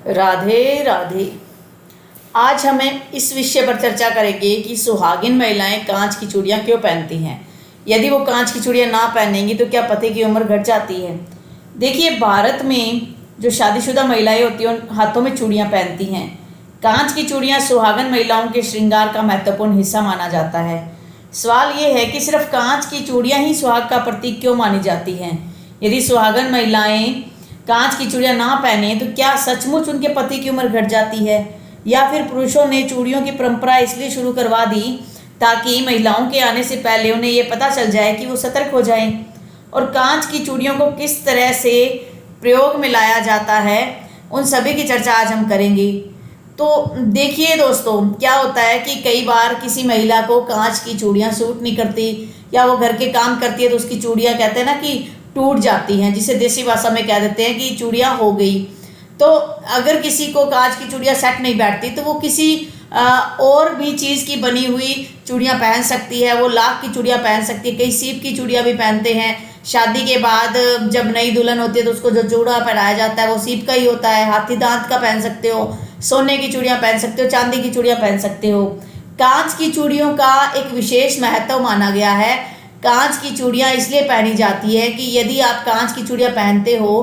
राधे राधे। आज हमें इस विषय पर चर्चा करेंगे कि सुहागिन महिलाएं कांच की चूड़ियां क्यों पहनती हैं। यदि वो कांच की चूड़ियां ना पहनेंगी तो क्या पति की उम्र घट जाती है। देखिए, भारत में जो शादीशुदा महिलाएं होती हैं उन हाथों में चूड़ियां पहनती हैं। कांच की चूड़ियां सुहागन महिलाओं के श्रृंगार का महत्वपूर्ण हिस्सा माना जाता है। सवाल ये है कि सिर्फ कांच की चूड़ियां ही सुहाग का प्रतीक क्यों मानी जाती हैं। यदि सुहागन महिलाएं कांच की चूड़ियां ना पहने तो क्या सचमुच उनके पति की उम्र घट जाती है, या फिर पुरुषों ने चूड़ियों की परंपरा इसलिए शुरू करवा दी ताकि महिलाओं के आने से पहले उन्हें ये पता चल जाए कि वो सतर्क हो जाएं। और कांच की चूड़ियों को किस तरह से प्रयोग में लाया जाता है, उन सभी की चर्चा आज हम करेंगे। तो देखिए दोस्तों, क्या होता है कि कई बार किसी महिला को कांच की चूड़ियां सूट नहीं करती, या वो घर के काम करती है तो उसकी चूड़ियां कहते हैं ना कि टूट जाती हैं, जिसे देसी भाषा में कह देते हैं कि चूड़ियां हो गई। तो अगर किसी को कांच की चूड़ियां सेट नहीं बैठती तो वो किसी और भी चीज़ की बनी हुई चूड़ियां पहन सकती है। वो लाख की चूड़ियां पहन सकती है, कई सीप की चूड़ियां भी पहनते हैं। शादी के बाद जब नई दुल्हन होती है तो उसको जो चूड़ा पहनाया जाता है वो सीप का ही होता है। हाथी दांत का पहन सकते हो, सोने की चूड़ियां पहन सकते हो, चांदी की चूड़ियां पहन सकते हो। कांच की चूड़ियों का एक विशेष महत्व माना गया है। कांच की चूड़ियां इसलिए पहनी जाती है कि यदि आप कांच की चूड़ियां पहनते हो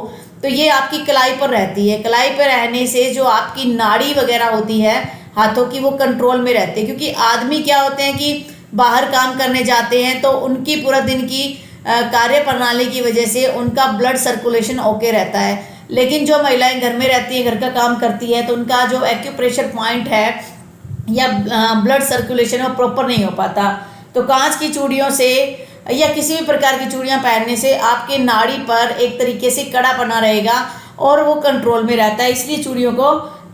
तो ये आपकी कलाई पर रहती है। कलाई पर रहने से जो आपकी नाड़ी वगैरह होती है हाथों की, वो कंट्रोल में रहती है। क्योंकि आदमी क्या होते हैं कि बाहर काम करने जाते हैं तो उनकी पूरा दिन की कार्य प्रणाली की वजह से उनका ब्लड सर्कुलेशन ओके रहता है। लेकिन जो महिलाएं घर में रहती हैं, घर का काम करती है, तो उनका जो एक्यूप्रेशर पॉइंट है या ब्लड सर्कुलेशन वो प्रॉपर नहीं हो पाता। तो कांच की चूड़ियों से या किसी भी प्रकार की चूड़ियां पहनने से आपके नाड़ी पर एक तरीके से कड़ापना रहेगा और वो कंट्रोल में रहता है, इसलिए चूड़ियों को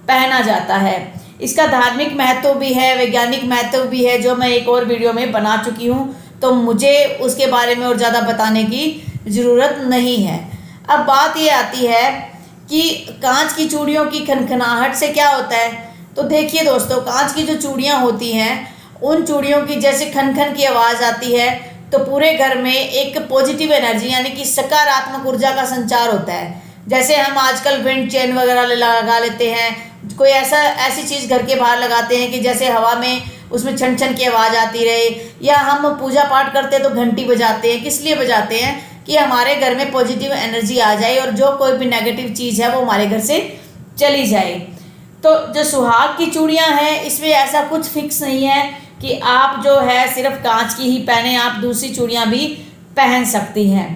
पहना जाता है। इसका धार्मिक महत्व भी है, वैज्ञानिक महत्व भी है, जो मैं एक और वीडियो में बना चुकी हूँ, तो मुझे उसके बारे में और ज़्यादा बताने की ज़रूरत नहीं है। अब बात ये आती है कि कांच की चूड़ियों की खनखनाहट से क्या होता है। तो देखिए दोस्तों, कांच की जो चूड़ियाँ होती हैं उन चूड़ियों की जैसे खन खन की आवाज़ आती है तो पूरे घर में एक पॉजिटिव एनर्जी यानी कि सकारात्मक ऊर्जा का संचार होता है। जैसे हम आजकल विंड चेन वगैरह लगा लेते हैं, कोई ऐसी चीज़ घर के बाहर लगाते हैं कि जैसे हवा में उसमें छन छन की आवाज़ आती रहे, या हम पूजा पाठ करते हैं तो घंटी बजाते हैं। किस लिए बजाते हैं कि हमारे घर में पॉजिटिव एनर्जी आ जाए और जो कोई भी नेगेटिव चीज़ है वो हमारे घर से चली जाए। तो जो सुहाग की चूड़ियाँ हैं इसमें ऐसा कुछ फिक्स नहीं है कि आप जो है सिर्फ कांच की ही पहने, आप दूसरी चूड़ियाँ भी पहन सकती हैं।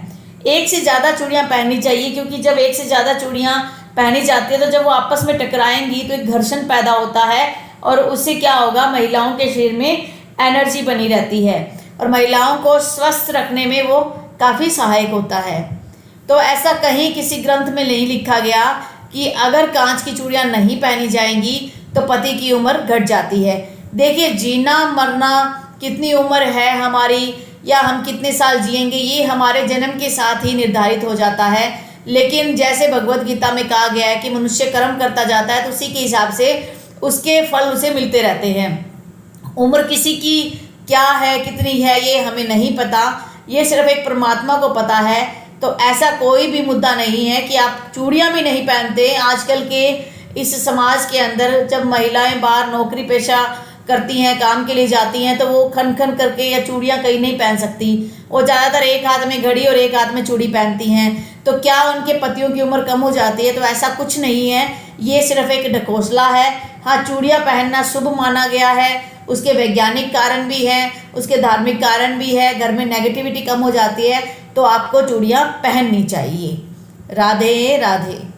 एक से ज़्यादा चूड़ियाँ पहननी चाहिए, क्योंकि जब एक से ज़्यादा चूड़ियाँ पहनी जाती है तो जब वो आपस में टकराएंगी तो एक घर्षण पैदा होता है, और उससे क्या होगा, महिलाओं के शरीर में एनर्जी बनी रहती है और महिलाओं को स्वस्थ रखने में वो काफ़ी सहायक होता है। तो ऐसा कहीं किसी ग्रंथ में नहीं लिखा गया कि अगर कांच की चूड़ियाँ नहीं पहनी जाएंगी तो पति की उम्र घट जाती है। देखिए, जीना मरना, कितनी उम्र है हमारी या हम कितने साल जिएंगे, ये हमारे जन्म के साथ ही निर्धारित हो जाता है। लेकिन जैसे भगवत गीता में कहा गया है कि मनुष्य कर्म करता जाता है तो उसी के हिसाब से उसके फल उसे मिलते रहते हैं। उम्र किसी की क्या है, कितनी है, ये हमें नहीं पता, ये सिर्फ एक परमात्मा को पता है। तो ऐसा कोई भी मुद्दा नहीं है कि आप चूड़ियाँ भी नहीं पहनते। आजकल के इस समाज के अंदर जब महिलाएं बाहर नौकरी पेशा करती हैं, काम के लिए जाती हैं, तो वो खन खन करके या चूड़ियाँ कहीं नहीं पहन सकती। वो ज़्यादातर एक हाथ में घड़ी और एक हाथ में चूड़ी पहनती हैं। तो क्या उनके पतियों की उम्र कम हो जाती है? तो ऐसा कुछ नहीं है, ये सिर्फ एक ढकोसला है। हाँ, चूड़ियाँ पहनना शुभ माना गया है, उसके वैज्ञानिक कारण भी हैं, उसके धार्मिक कारण भी है। घर में नेगेटिविटी कम हो जाती है तो आपको चूड़ियाँ पहननी चाहिए। राधे राधे।